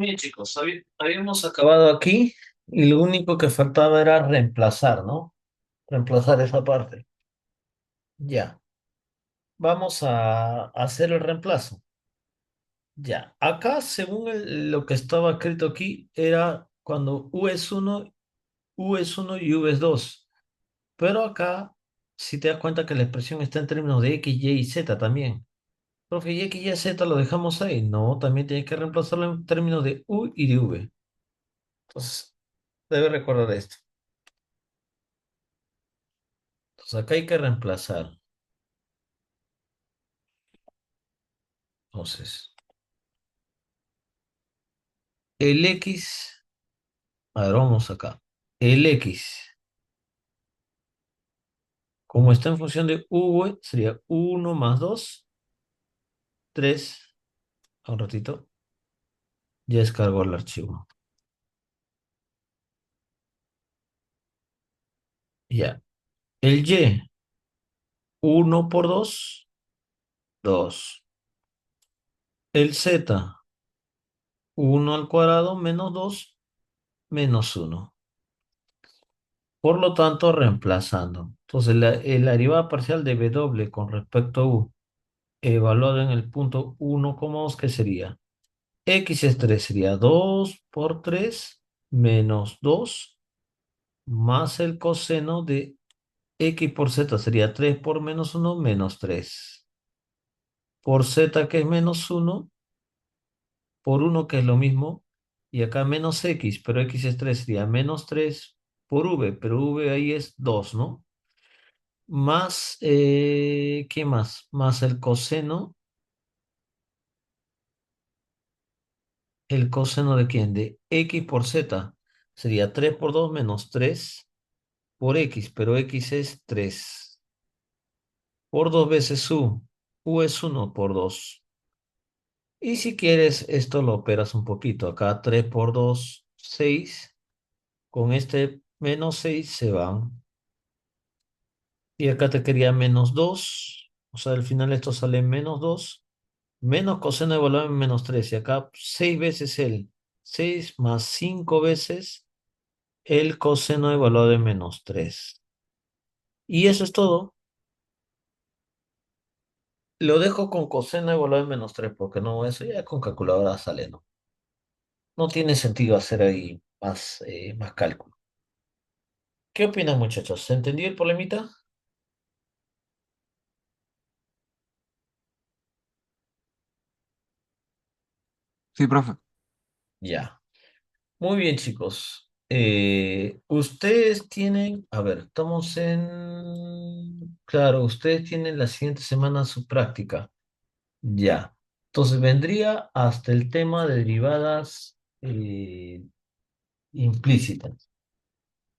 Bien, chicos, habíamos acabado aquí y lo único que faltaba era reemplazar, ¿no? Reemplazar esa parte. Ya, vamos a hacer el reemplazo. Ya, acá según lo que estaba escrito aquí era cuando U es uno y V es 2. Pero acá, si te das cuenta que la expresión está en términos de X, Y y Z también. Profe, ¿y X, Y, Z lo dejamos ahí? No, también tienes que reemplazarlo en términos de U y de V. Entonces, debe recordar esto. Entonces acá hay que reemplazar. Entonces, el X, a ver, vamos acá. El X, como está en función de V, sería uno más 2 3. Un ratito, ya descargó el archivo. Ya. El Y, uno por 2 2. El Z, uno al cuadrado menos 2 menos uno. Por lo tanto, reemplazando. Entonces, el derivada parcial de W con respecto a U, evaluado en el punto 1,2, ¿qué sería? X es 3 sería 2 por 3 menos 2 más el coseno de X por Z sería 3 por menos uno menos 3 por Z que es menos uno por uno que es lo mismo y acá menos X, pero X es 3 sería menos 3 por V, pero V ahí es 2, ¿no? Más, ¿qué más? Más el coseno de quién? De X por Z sería 3 por 2 menos 3 por X, pero X es 3 por 2 veces U es uno por 2. Y si quieres, esto lo operas un poquito. Acá 3 por 2 6. Con este menos 6 se van. Y acá te quería menos 2. O sea, al final esto sale menos 2. Menos coseno de volumen menos 3. Y acá 6 veces el 6 más 5 veces el coseno de valor de menos 3. Y eso es todo. Lo dejo con coseno de valor de menos 3 porque no, eso ya con calculadora sale, ¿no? No tiene sentido hacer ahí más cálculo. ¿Qué opinan, muchachos? ¿Se entendió el problemita? Sí, profe. Ya. Muy bien, chicos. Ustedes tienen, a ver, estamos en, claro, ustedes tienen la siguiente semana su práctica. Ya. Entonces vendría hasta el tema de derivadas implícitas.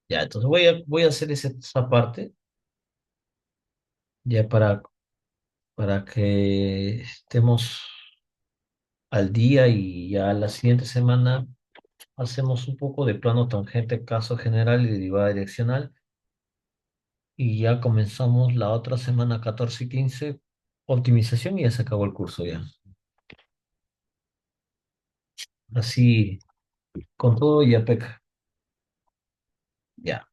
Ya, entonces voy a hacer esa parte ya para que estemos al día y ya la siguiente semana hacemos un poco de plano tangente, caso general y derivada direccional y ya comenzamos la otra semana 14 y 15 optimización y ya se acabó el curso ya. Así con todo y a peca. Ya.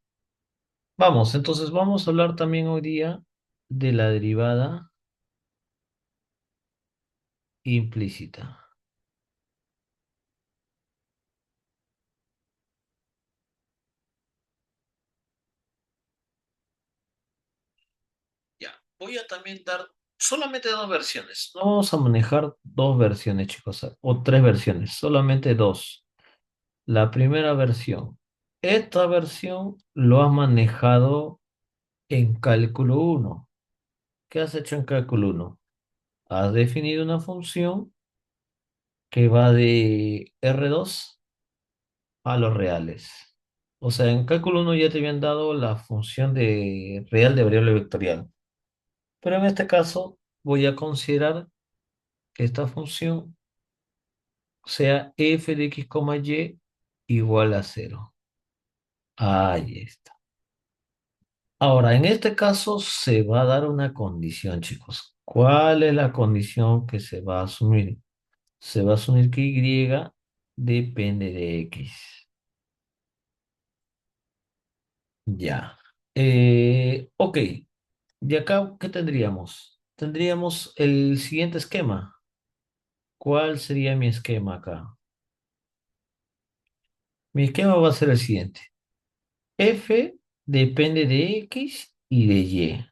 Vamos, entonces vamos a hablar también hoy día de la derivada implícita. Ya, voy a también dar solamente dos versiones. No vamos a manejar dos versiones, chicos, o tres versiones, solamente dos. La primera versión. Esta versión lo has manejado en cálculo uno. ¿Qué has hecho en cálculo uno? Has definido una función que va de R2 a los reales. O sea, en cálculo uno ya te habían dado la función de real de variable vectorial. Pero en este caso voy a considerar que esta función sea f de x, y igual a cero. Ahí está. Ahora, en este caso se va a dar una condición, chicos. ¿Cuál es la condición que se va a asumir? Se va a asumir que y depende de X. Ya. Ok. ¿De acá qué tendríamos? Tendríamos el siguiente esquema. ¿Cuál sería mi esquema acá? Mi esquema va a ser el siguiente. F depende de X y de Y.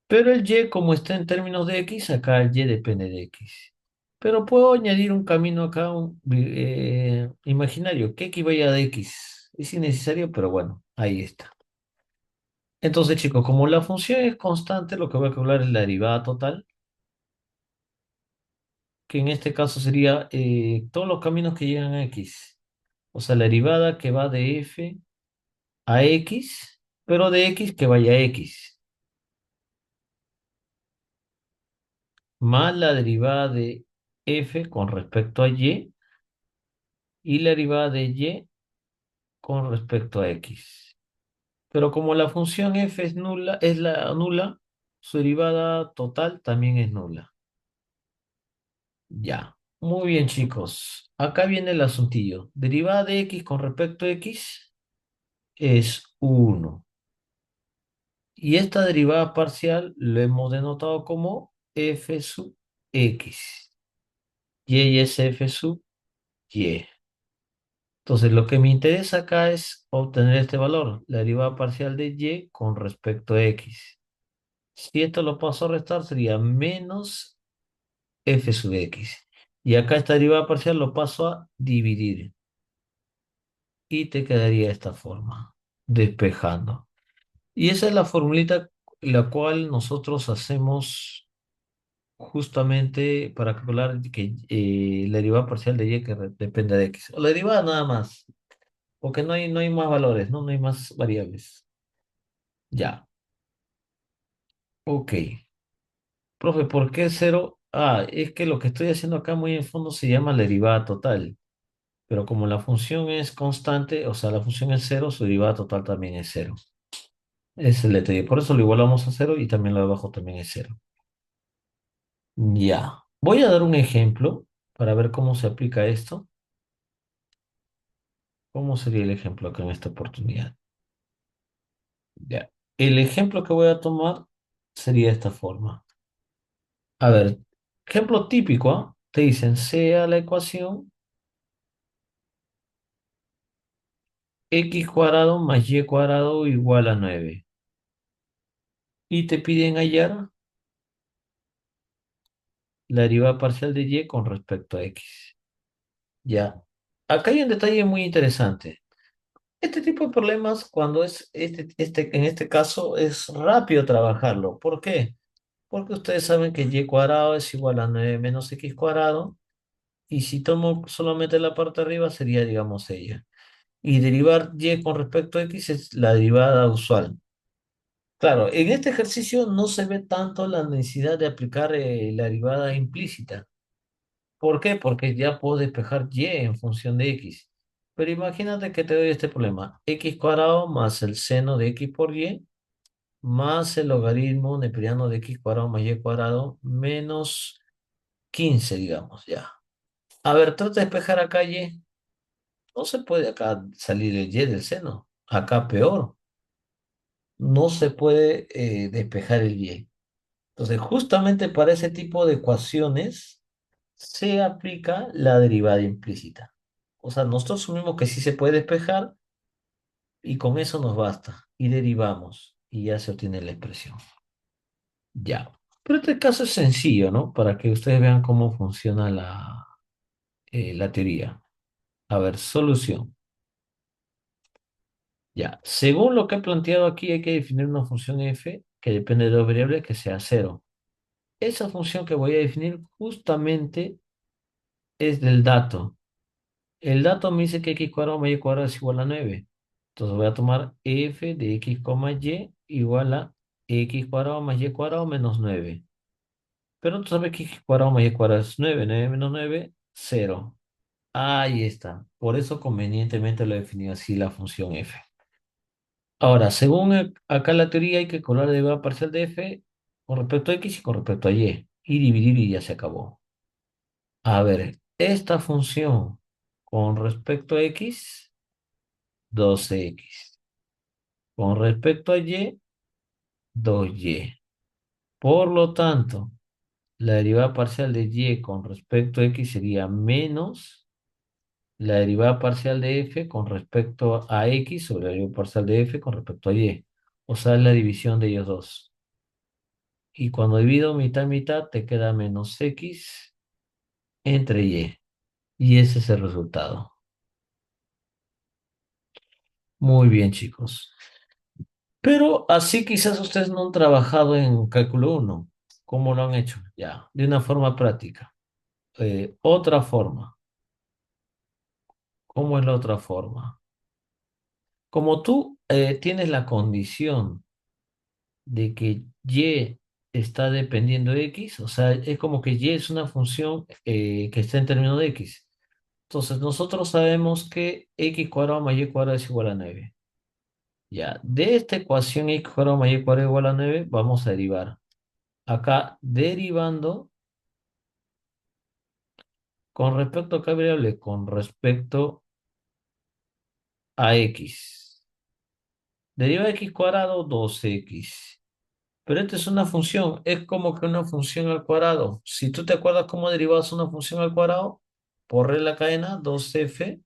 Pero el Y, como está en términos de X, acá el Y depende de X. Pero puedo añadir un camino acá imaginario, que X vaya de X. Es innecesario, pero bueno, ahí está. Entonces, chicos, como la función es constante, lo que voy a calcular es la derivada total, que en este caso sería todos los caminos que llegan a X. O sea, la derivada que va de F a X, pero de X que vaya a X, más la derivada de F con respecto a y la derivada de Y con respecto a X. Pero como la función F es nula, es la nula, su derivada total también es nula. Ya. Muy bien, chicos. Acá viene el asuntillo. Derivada de X con respecto a X es uno. Y esta derivada parcial lo hemos denotado como f sub x. Y es f sub y. Entonces, lo que me interesa acá es obtener este valor, la derivada parcial de y con respecto a x. Si esto lo paso a restar, sería menos f sub x. Y acá esta derivada parcial lo paso a dividir. Y te quedaría de esta forma, despejando. Y esa es la formulita la cual nosotros hacemos justamente para calcular que la derivada parcial de y que depende de x. O la derivada nada más, porque no hay más valores, ¿no? No hay más variables. Ya, ok. Profe, ¿por qué cero? Ah, es que lo que estoy haciendo acá muy en fondo se llama la derivada total. Pero como la función es constante, o sea, la función es cero, su derivada total también es cero. Es el detalle. Por eso lo igualamos a cero y también lo de abajo también es cero. Ya. Voy a dar un ejemplo para ver cómo se aplica esto. ¿Cómo sería el ejemplo acá en esta oportunidad? Ya. El ejemplo que voy a tomar sería de esta forma. A ver, ejemplo típico, ¿ah? Te dicen, sea la ecuación x cuadrado más y cuadrado igual a 9. Y te piden hallar la derivada parcial de y con respecto a x. Ya. Acá hay un detalle muy interesante. Este tipo de problemas, cuando es en este caso, es rápido trabajarlo. ¿Por qué? Porque ustedes saben que y cuadrado es igual a 9 menos x cuadrado. Y si tomo solamente la parte de arriba, sería, digamos, ella. Y derivar y con respecto a x es la derivada usual. Claro, en este ejercicio no se ve tanto la necesidad de aplicar la derivada implícita. ¿Por qué? Porque ya puedo despejar y en función de x. Pero imagínate que te doy este problema. X cuadrado más el seno de x por y más el logaritmo neperiano de x cuadrado más y cuadrado menos 15, digamos, ya. A ver, trata de despejar acá y. No se puede acá salir el y del seno. Acá peor. No se puede despejar el y. Entonces, justamente para ese tipo de ecuaciones se aplica la derivada implícita. O sea, nosotros asumimos que sí se puede despejar y con eso nos basta. Y derivamos y ya se obtiene la expresión. Ya. Pero este caso es sencillo, ¿no? Para que ustedes vean cómo funciona la teoría. A ver, solución. Ya, según lo que he planteado aquí, hay que definir una función f que depende de dos variables que sea cero. Esa función que voy a definir justamente es del dato. El dato me dice que x cuadrado más y cuadrado es igual a 9. Entonces voy a tomar f de x, y igual a x cuadrado más y cuadrado menos 9. Pero tú sabes que x cuadrado más y cuadrado es 9. 9 menos 9, cero. Ahí está. Por eso convenientemente lo he definido así la función f. Ahora, según acá la teoría, hay que colar la derivada parcial de f con respecto a x y con respecto a y. Y dividir y ya se acabó. A ver, esta función con respecto a x, 2x. Con respecto a y, 2y. Por lo tanto, la derivada parcial de y con respecto a x sería menos la derivada parcial de f con respecto a x sobre la derivada parcial de f con respecto a y. O sea, es la división de ellos dos. Y cuando divido mitad y mitad, te queda menos x entre y. Y ese es el resultado. Muy bien, chicos. Pero así quizás ustedes no han trabajado en cálculo uno. ¿Cómo lo han hecho? Ya, de una forma práctica. Otra forma. ¿Cómo es la otra forma? Como tú tienes la condición de que y está dependiendo de x, o sea, es como que y es una función que está en términos de x. Entonces, nosotros sabemos que x cuadrado más y cuadrado es igual a 9. Ya, de esta ecuación x cuadrado más y cuadrado igual a 9, vamos a derivar. Acá, derivando con respecto a qué variable, con respecto a x. Deriva de x cuadrado, 2x. Pero esta es una función, es como que una función al cuadrado. Si tú te acuerdas cómo derivas una función al cuadrado, por la cadena 2f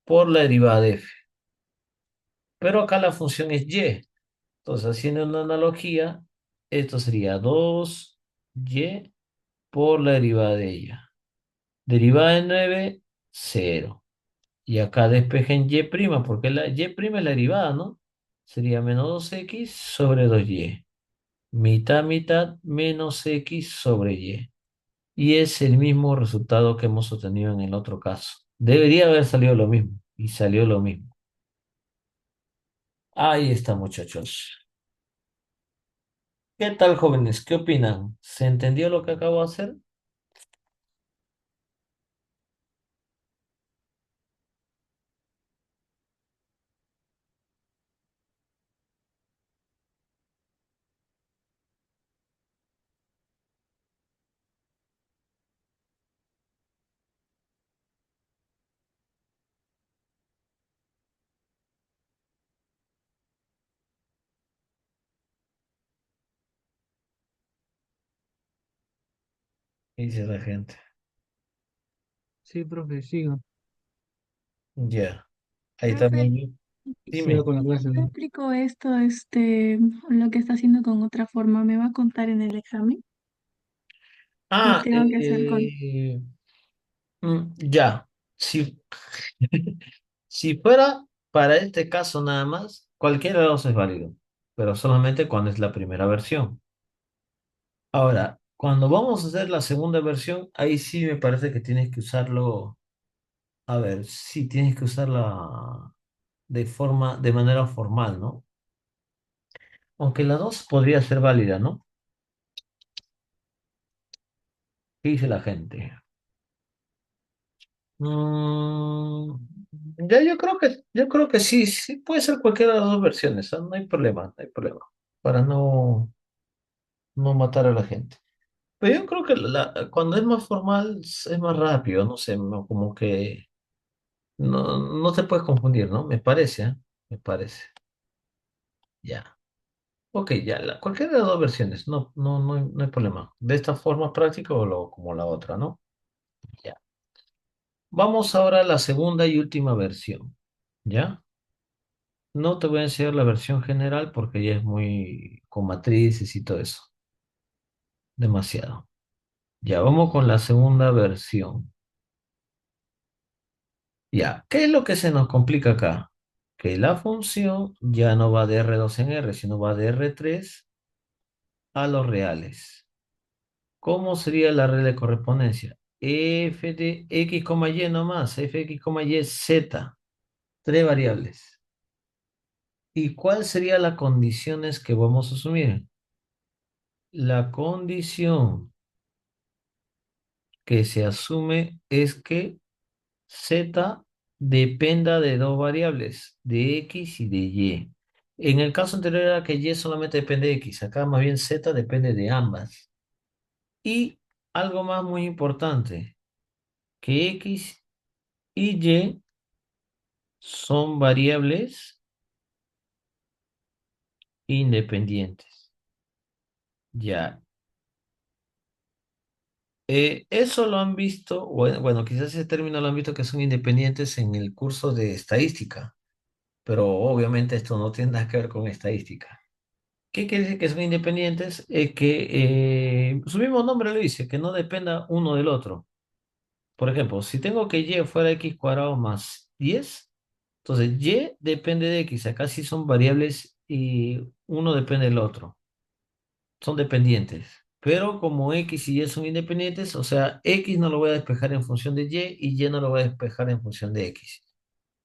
por la derivada de f. Pero acá la función es y. Entonces, haciendo una analogía, esto sería 2y por la derivada de ella. Derivada de 9, 0. Y acá despejen y', porque la y' es la derivada, ¿no? Sería menos 2x sobre 2y. Mitad, mitad, menos x sobre y. Y es el mismo resultado que hemos obtenido en el otro caso. Debería haber salido lo mismo. Y salió lo mismo. Ahí está, muchachos. ¿Qué tal, jóvenes? ¿Qué opinan? ¿Se entendió lo que acabo de hacer? Dice la gente. Sí, profe, sigo. Ya. Ahí está Profe, muy bien. Sigo Dime. con la clase, ¿me ¿no? explico esto, lo que está haciendo con otra forma? ¿Me va a contar en el examen? ¿O Ah, tengo que hacer con...? ya. Si, si fuera para este caso nada más, cualquiera de los es válido, pero solamente cuando es la primera versión. Ahora, cuando vamos a hacer la segunda versión, ahí sí me parece que tienes que usarlo. A ver, sí tienes que usarla de manera formal, ¿no? Aunque la dos podría ser válida, ¿no? ¿Qué dice la gente? Mm, ya yo creo que sí, sí puede ser cualquiera de las dos versiones, ¿ah? No hay problema, no hay problema. Para no matar a la gente. Pero yo creo que cuando es más formal es más rápido, no sé, como que no te puedes confundir, ¿no? Me parece, ¿eh? Me parece. Ya. Ok, ya, cualquiera de las dos versiones, no hay problema. De esta forma práctica o como la otra, ¿no? Ya. Vamos ahora a la segunda y última versión, ¿ya? No te voy a enseñar la versión general porque ya es muy con matrices y todo eso. Demasiado. Ya, vamos con la segunda versión. Ya, ¿qué es lo que se nos complica acá? Que la función ya no va de R2 en R, sino va de R3 a los reales. ¿Cómo sería la red de correspondencia? F de X, Y nomás, Fx, Y, Z, tres variables. ¿Y cuál sería las condiciones que vamos a asumir? La condición que se asume es que Z dependa de dos variables, de X y de Y. En el caso anterior era que Y solamente depende de X, acá más bien Z depende de ambas. Y algo más muy importante. que X y Y son variables independientes. Ya. Eso lo han visto, bueno, quizás ese término lo han visto que son independientes en el curso de estadística, pero obviamente esto no tiene nada que ver con estadística. ¿Qué quiere decir que son independientes? Es que su mismo nombre lo dice, que no dependa uno del otro. Por ejemplo, si tengo que y fuera x cuadrado más 10, entonces y depende de x. Acá sí son variables y uno depende del otro. Son dependientes. Pero como x y y son independientes, o sea, x no lo voy a despejar en función de y no lo voy a despejar en función de x.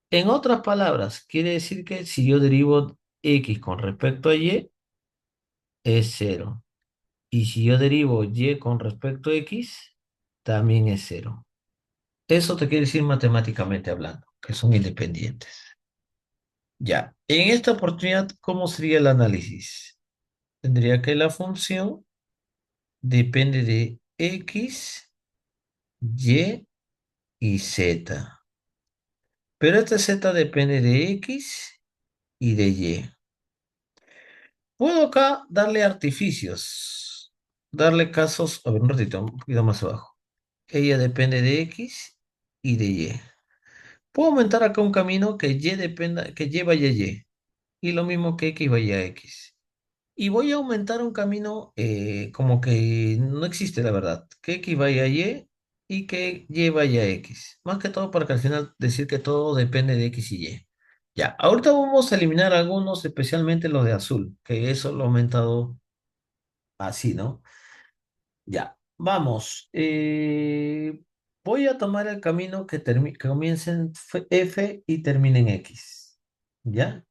En otras palabras, quiere decir que si yo derivo x con respecto a y, es cero. Y si yo derivo y con respecto a x, también es cero. Eso te quiere decir matemáticamente hablando, que son independientes. Ya, en esta oportunidad, ¿cómo sería el análisis? Tendría que la función depende de x, y y z. Pero esta z depende de x y de y. Puedo acá darle artificios, darle casos, a ver, un ratito, un poquito más abajo. Ella depende de x y de y. Puedo aumentar acá un camino que y dependa, que y vaya a y. Y lo mismo que x vaya a x. Y voy a aumentar un camino como que no existe la verdad. Que x vaya a y que y vaya a x. Más que todo para que al final decir que todo depende de x y y. Ya, ahorita vamos a eliminar algunos, especialmente los de azul, que eso lo he aumentado así, ¿no? Ya, vamos. Voy a tomar el camino que comience en F y termine en X. ¿Ya?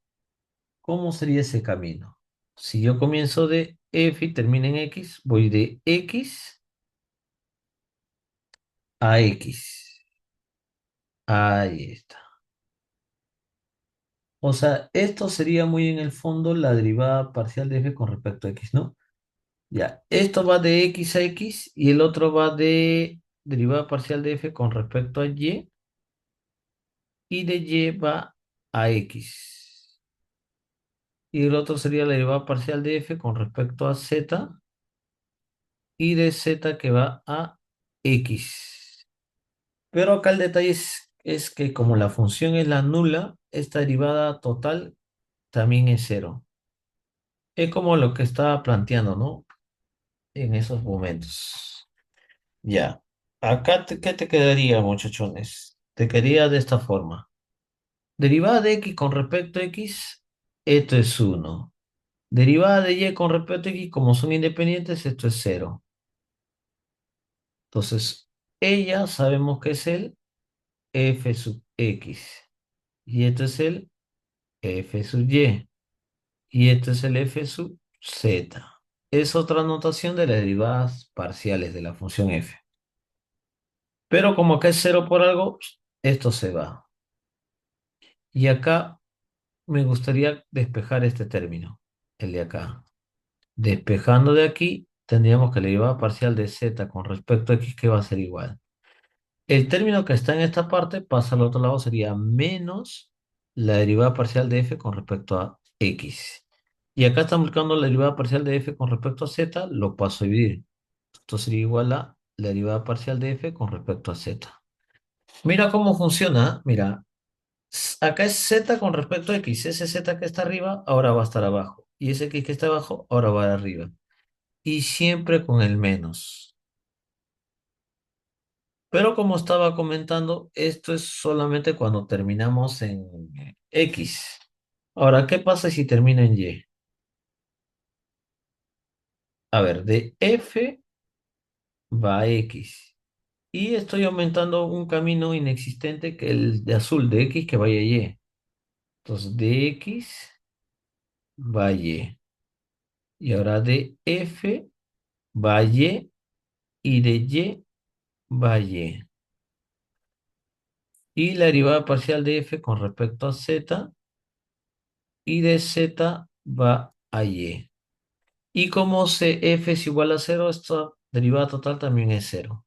¿Cómo sería ese camino? Si yo comienzo de F y termino en X, voy de X a X. Ahí está. O sea, esto sería muy en el fondo la derivada parcial de F con respecto a X, ¿no? Ya, esto va de X a X y el otro va de derivada parcial de F con respecto a y de Y va a X. Y el otro sería la derivada parcial de F con respecto a Z y de Z que va a X. Pero acá el detalle es que como la función es la nula, esta derivada total también es cero. Es como lo que estaba planteando, ¿no? En esos momentos. Ya. Acá, ¿qué te quedaría, muchachones? Te quedaría de esta forma. Derivada de x con respecto a x, esto es uno. Derivada de y con respecto a x, como son independientes, esto es cero. Entonces, ella sabemos que es el f sub x. Y esto es el f sub y. Y esto es el f sub z. Es otra notación de las derivadas parciales de la función f. Pero como acá es cero por algo, esto se va. Y acá me gustaría despejar este término, el de acá. Despejando de aquí, tendríamos que la derivada parcial de z con respecto a x que va a ser igual. El término que está en esta parte pasa al otro lado, sería menos la derivada parcial de f con respecto a x. Y acá estamos buscando la derivada parcial de f con respecto a z, lo paso a dividir. Esto sería igual a la derivada parcial de f con respecto a z. Mira cómo funciona. Mira, acá es z con respecto a x. Ese z que está arriba ahora va a estar abajo. Y ese x que está abajo ahora va arriba. Y siempre con el menos. Pero como estaba comentando, esto es solamente cuando terminamos en X. Ahora, ¿qué pasa si termina en Y? A ver, de F va a X. Y estoy aumentando un camino inexistente que el de azul, de X que vaya a Y. Entonces, de X va a Y. Y ahora de F va a y de Y va a Y. Y la derivada parcial de F con respecto a Z y de Z va a Y. Y como CF es igual a cero, esta derivada total también es cero.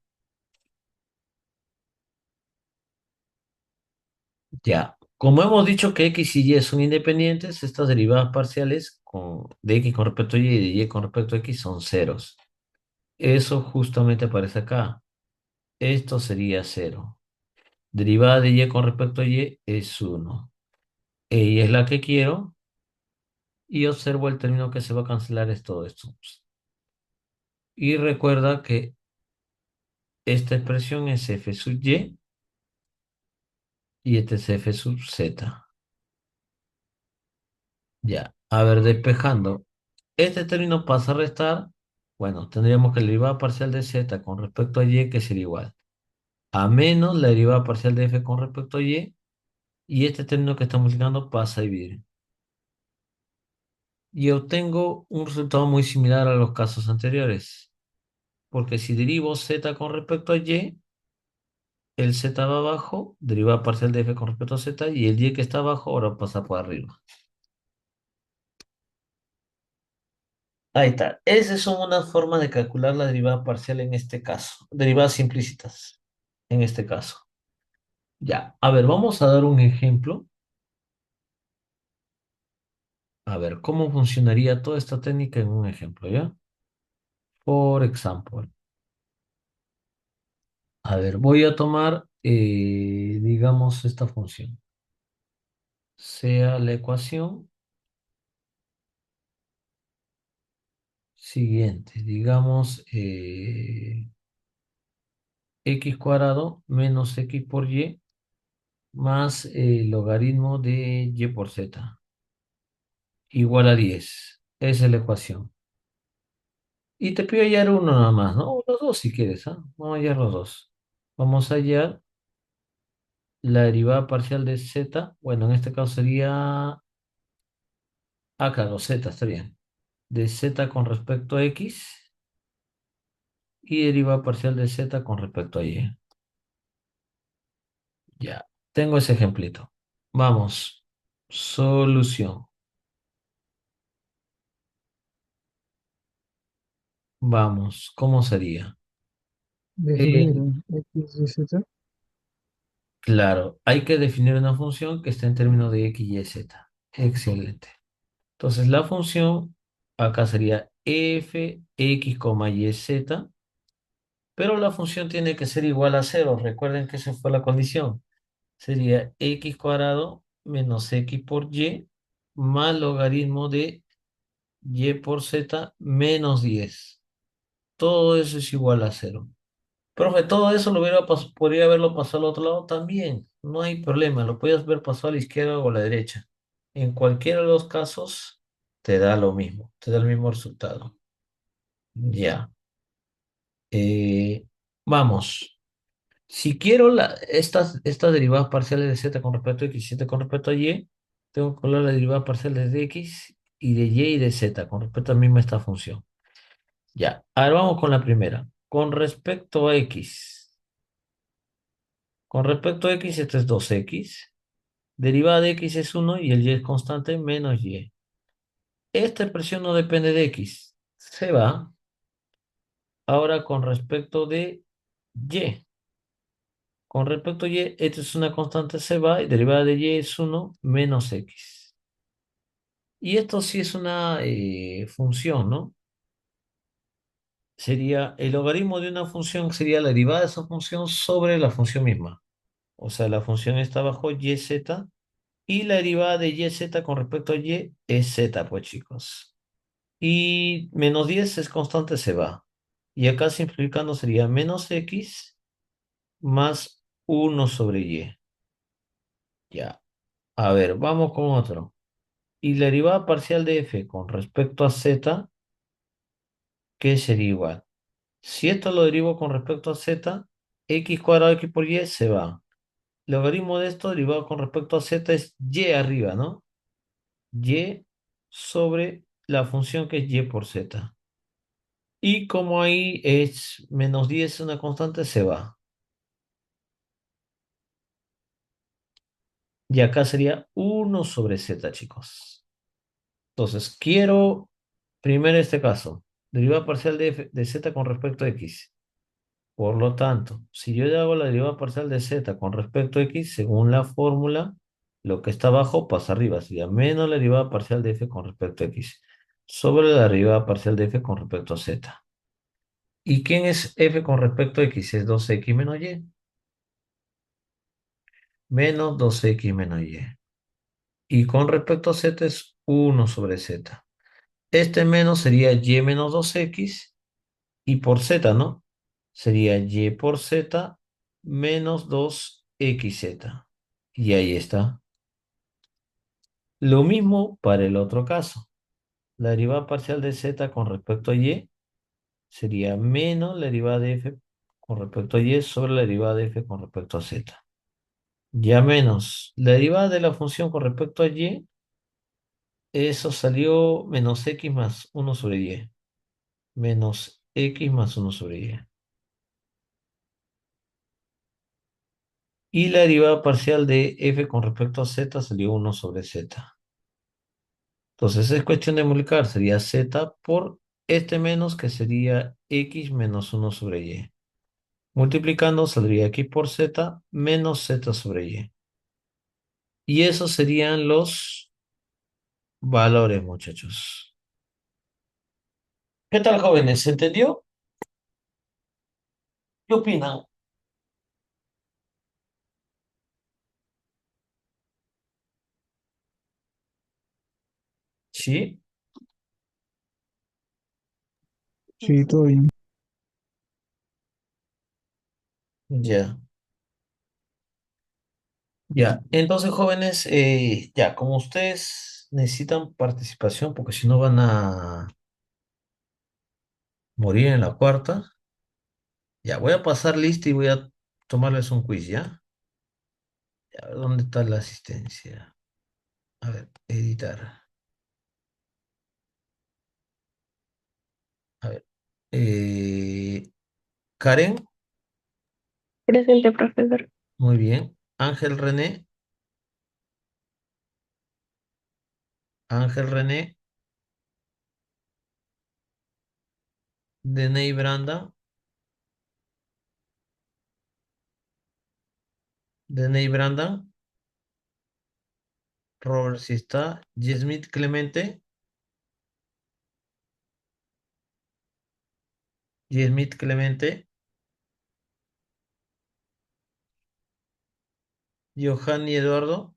Ya, como hemos dicho que x y y son independientes, estas derivadas parciales de x con respecto a y y de y con respecto a x son ceros. Eso justamente aparece acá. Esto sería cero. Derivada de y con respecto a y es 1. Y es la que quiero. Y observo el término que se va a cancelar es todo esto. Y recuerda que esta expresión es f sub y este es f sub z. Ya, a ver, despejando. Este término pasa a restar. Bueno, tendríamos que la derivada parcial de z con respecto a y que sería igual a menos la derivada parcial de f con respecto a y este término que está multiplicando pasa a dividir. Y obtengo un resultado muy similar a los casos anteriores, porque si derivo z con respecto a y, el z va abajo, derivada parcial de f con respecto a z, y el y que está abajo ahora pasa por arriba. Ahí está. Esas son unas formas de calcular la derivada parcial en este caso. Derivadas implícitas en este caso. Ya. A ver, vamos a dar un ejemplo. A ver, ¿cómo funcionaría toda esta técnica en un ejemplo, ya? Por ejemplo. A ver, voy a tomar, digamos, esta función. Sea la ecuación siguiente. Digamos, x cuadrado menos x por y más logaritmo de y por z igual a 10. Esa es la ecuación. Y te pido hallar uno nada más, ¿no? O los dos si quieres, ¿ah? Vamos a hallar los dos. Vamos a hallar la derivada parcial de z. Bueno, en este caso sería... Ah, claro, z, está bien. De z con respecto a x y derivada parcial de z con respecto a y. Ya, tengo ese ejemplito. Vamos. Solución. Vamos, ¿cómo sería? Definir Eh, X y Z. claro, hay que definir una función que esté en términos de x, y, z. Excelente. Entonces la función acá sería f, x, y, z, pero la función tiene que ser igual a cero. Recuerden que esa fue la condición. Sería x cuadrado menos x por y más logaritmo de y por z menos 10. Todo eso es igual a cero. Profe, todo eso podría haberlo pasado al otro lado también. No hay problema, lo puedes ver pasado a la izquierda o a la derecha. En cualquiera de los casos te da lo mismo, te da el mismo resultado. Ya. Eh, vamos. Si quiero estas derivadas parciales de z con respecto a x y z con respecto a y, tengo que colar las derivadas parciales de x y de y y de z con respecto a la misma esta función. Ya, ahora vamos con la primera. Con respecto a x. Con respecto a x, esto es 2x. Derivada de x es 1 y el y es constante menos y. Esta expresión no depende de x. Se va. Ahora con respecto de y. Con respecto a y, esto es una constante, se va y derivada de y es 1 menos x. Y esto sí es una función, ¿no? Sería el logaritmo de una función, sería la derivada de esa función sobre la función misma. O sea, la función está bajo yz y la derivada de yz con respecto a y es z, pues chicos. Y menos 10 es constante, se va. Y acá simplificando sería menos x más 1 sobre y. Ya. A ver, vamos con otro. Y la derivada parcial de f con respecto a z, ¿qué sería igual? Si esto lo derivo con respecto a z, x cuadrado x por y se va. Logaritmo de esto derivado con respecto a z es y arriba, ¿no? Y sobre la función que es y por z. Y como ahí es menos 10 una constante, se va. Y acá sería 1 sobre z, chicos. Entonces, quiero primero este caso. Derivada parcial de z con respecto a x. Por lo tanto, si yo le hago la derivada parcial de z con respecto a x, según la fórmula, lo que está abajo pasa arriba. Sería menos la derivada parcial de f con respecto a x sobre la derivada parcial de f con respecto a z. ¿Y quién es f con respecto a x? Es 2x menos y. Menos 2x menos y. Y con respecto a z es 1 sobre z. Este menos sería y menos 2x. Y por z, ¿no? Sería y por z menos 2xz. Y ahí está. Lo mismo para el otro caso. La derivada parcial de z con respecto a y sería menos la derivada de f con respecto a y sobre la derivada de f con respecto a z. Ya menos la derivada de la función con respecto a y, eso salió menos x más 1 sobre y. Menos x más 1 sobre y. Y la derivada parcial de f con respecto a z salió 1 sobre z. Entonces es cuestión de multiplicar, sería z por este menos que sería x menos 1 sobre y. Multiplicando saldría x por z menos z sobre y. Y esos serían los valores, muchachos. ¿Qué tal, jóvenes? ¿Se entendió? ¿Qué opinan? Sí, Sí, todo bien. ya. Ya, entonces jóvenes, ya, como ustedes necesitan participación, porque si no van a morir en la cuarta, ya, voy a pasar lista y voy a tomarles un quiz, ¿ya? Ya, ¿dónde está la asistencia? A ver, editar. A ver. eh, Karen, Presente, profesor. muy bien. Ángel René, Ángel René, Deney Branda, Deney Branda, Robert si está, Yesmith Clemente, Yesmith Clemente, Johanny Eduardo,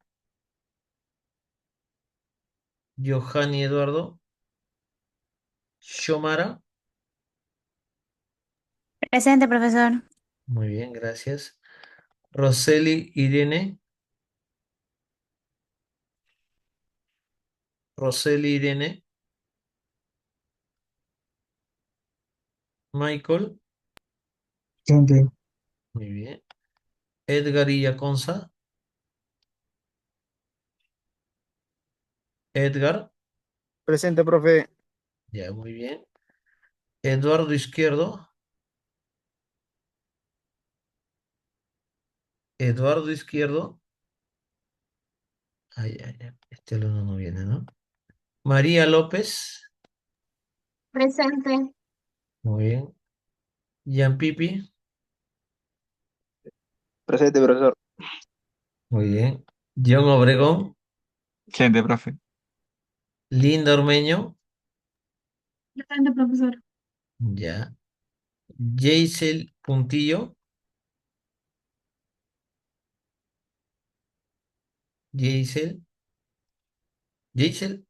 Johanny Eduardo, Xiomara, Presente, profesor. muy bien, gracias. Roseli Irene, Roseli Irene, Michael, Presente. muy bien. Edgar Illaconza, Edgar, Presente, profe. ya, muy bien. Eduardo Izquierdo, Eduardo Izquierdo, ay, ay, ay, este alumno no viene, ¿no? María López, Presente. muy bien. Jean Pipi, Presente, profesor. muy bien. John Obregón, Presente, profe. Linda Ormeño, Presente, profesor. ya. Jaisel Puntillo, Jaisel, Jaisel,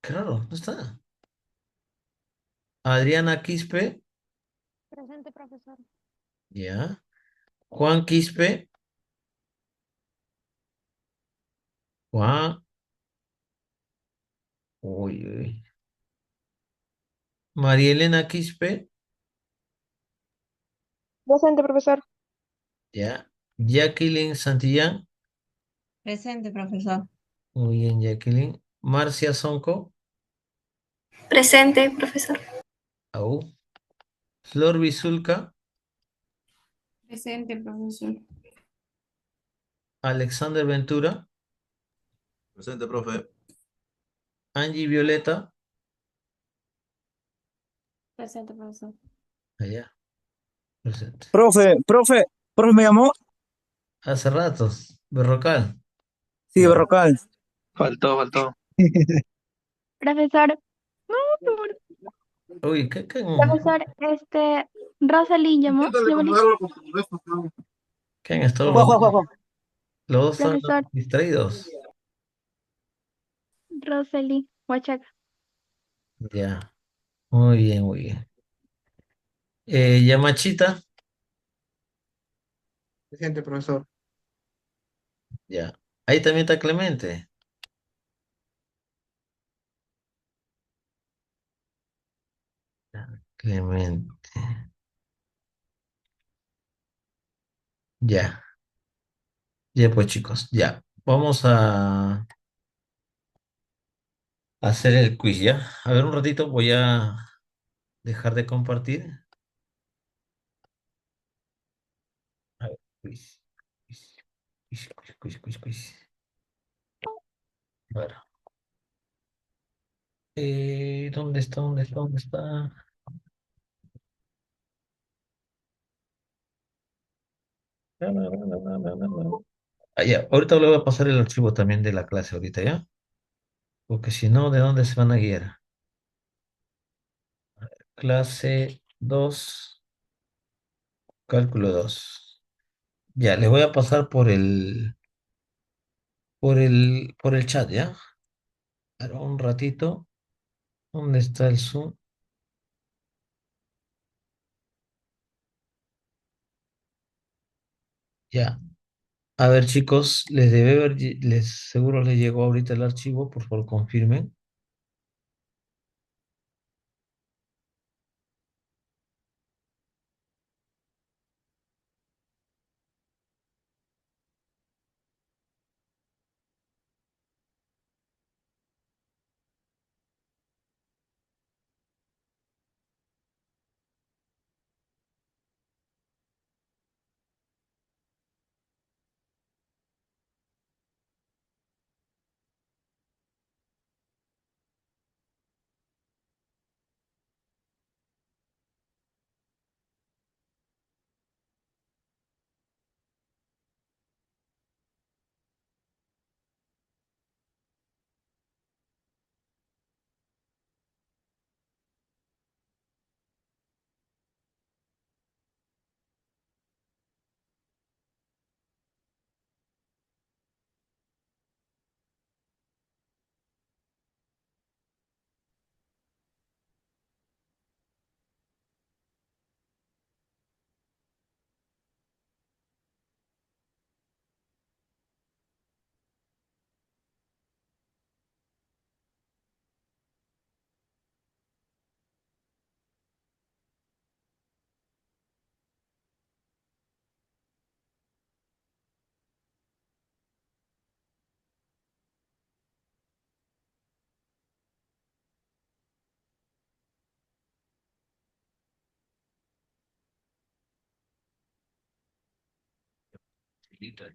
claro, no está. Adriana Quispe, Presente, profesor. ya. Juan Quispe, Juan, uy, uy. María Elena Quispe, Presente, profesor. ya. Jacqueline Santillán, Presente, profesor. muy bien, Jacqueline. Marcia Sonco, Presente, profesor. au. Flor Bizulca, Presente, profesor. Alexander Ventura, Presente, profe. Angie Violeta, Presente, profesor. allá. Presente. Profe, ¿me llamó? Hace ratos. Berrocal. Sí, Ya. Berrocal. Faltó. Profesor, Uy, ¿qué? profesor, Rosalind llamó, Inténtale llamó Liz. acomodarlo con tu resto, ¿no? ¿Qué han estado Juan, Juan, Juan, Juan. los dos están Profesor, distraídos? Rosalind, Huachaca. Ya. Muy bien, muy bien. Yamachita. Presente, profesor. Ya. Ahí también está Clemente. Ya, Clemente. Ya. Ya pues chicos, ya. Vamos a hacer el quiz, ¿ya? A ver, un ratito voy a dejar de compartir. A ver, quiz. Quiz, quiz. A ver. ¿Dónde está? ¿Dónde está? Ah, ya. Ahorita le voy a pasar el archivo también de la clase ahorita, ¿ya? Porque si no, ¿de dónde se van a guiar? Clase 2, cálculo 2. Ya, le voy a pasar por el chat, ¿ya? Ahora un ratito. ¿Dónde está el Zoom? Ya. A ver, chicos, les debe haber, seguro les llegó ahorita el archivo, por favor, confirmen.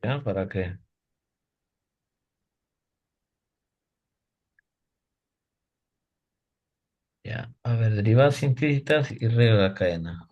¿Ya? ¿Para qué? Ya. A ver, derivadas implícitas y regla de la cadena.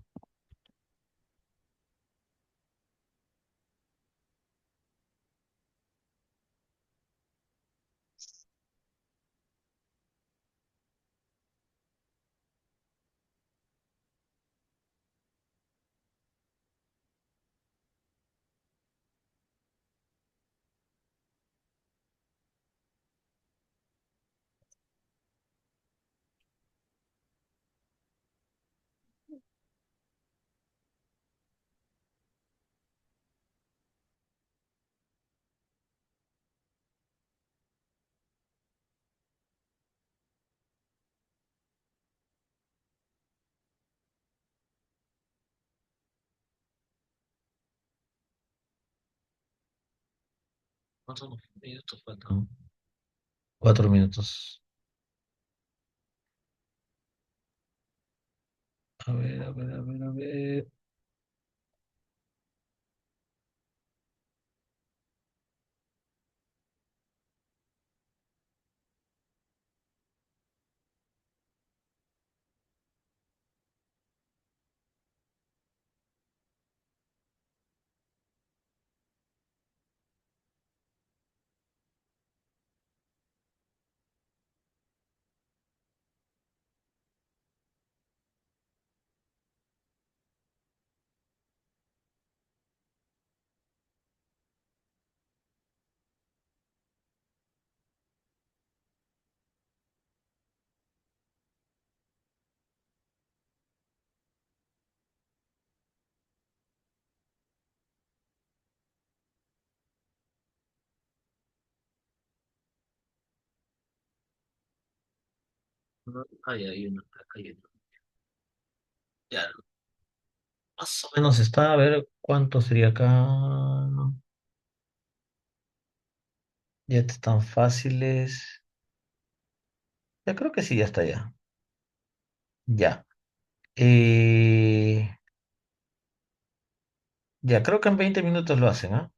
¿Cuántos minutos faltan? 4 minutos. A ver. Ahí hay uno está cayendo. Ya, más o menos está, a ver cuánto sería acá. Ya están fáciles. Ya creo que sí, ya está ya. Ya. Eh, ya, creo que en 20 minutos lo hacen, ¿ah?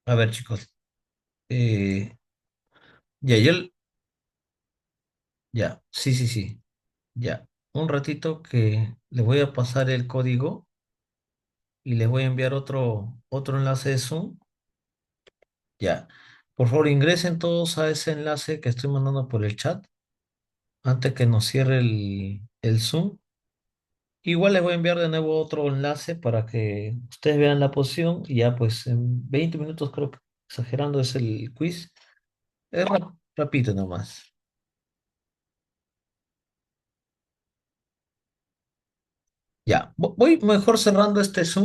A ver, chicos. eh, ya, ya, sí, sí, sí. Ya. Un ratito que les voy a pasar el código y les voy a enviar otro enlace de Zoom. Ya. Por favor, ingresen todos a ese enlace que estoy mandando por el chat antes que nos cierre el Zoom. Igual les voy a enviar de nuevo otro enlace para que ustedes vean la posición y ya pues en 20 minutos creo que exagerando es el quiz. Es rapidito nomás. Ya, voy mejor cerrando este Zoom